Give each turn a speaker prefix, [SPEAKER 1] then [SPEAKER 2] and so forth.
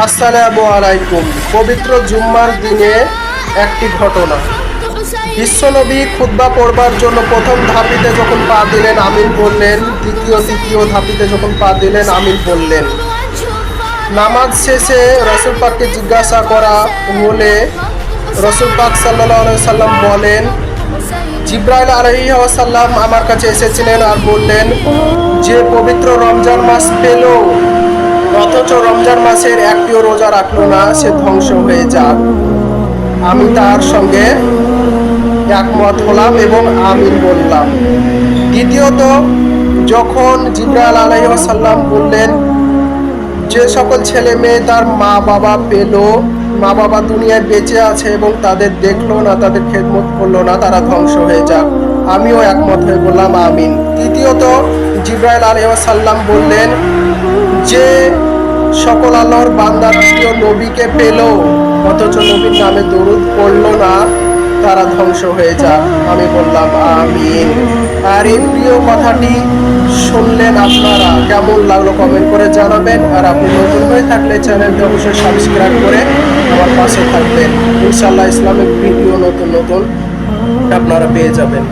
[SPEAKER 1] আসসালামু আলাইকুম। পবিত্র জুম্মার দিনে একটি ঘটনা। বিশ্বনবী খুতবা পড়বার জন্য প্রথম ধাপিতে যখন পা দিলেন আমিন বললেন, তৃতীয় ধাপিতে যখন পা দিলেন আমিন বললেন। নামাজ শেষে রসুল পাককে জিজ্ঞাসা করা হলে রসুল পাক সাল্লাল্লাহু আলাইহি সাল্লাম বলেন, জিব্রাইল আলাইহিস সালাম আমার কাছে এসেছিলেন আর বললেন, যে পবিত্র রমজান মাস পেল অথচ রমজান মাসের একটিও রোজা রাখলো না, সে ধ্বংস হয়ে যাক। আমি তার সঙ্গে একমত হলাম এবং আমিন বললাম। দ্বিতীয়ত, যখন জিব্রাইল আলাইহিস সালাম বললেন, যে সকল ছেলে মেয়ে তার মা বাবা পেল, মা বাবা দুনিয়ায় বেঁচে আছে এবং তাদের দেখলো না, তাদের খেদমত করলো না, তারা ধ্বংস হয়ে যাক। আমিও একমত হয়ে বললাম আমিন। তৃতীয়ত, জিব্রাইল আলাইহিস সালাম বললেন, যে সকল আল্লাহর বান্দা প্রিয় নবীকে পেল অথচ নবীর নামে দরুদ পড়লো না, তারা ধ্বংস হয়ে যাক। আমি বললাম আমিন। আর এই প্রিয় কথাটি শুনলেন আপনারা, কেমন লাগলো কমেন্ট করে জানাবেন। আর আপনি নতুন হয়ে থাকলে চ্যানেলটি অবশ্যই সাবস্ক্রাইব করে আমার পাশে থাকবেন। ইনশাআল্লাহ ইসলামিক ভিডিও নতুন আপনারা পেয়ে যাবেন।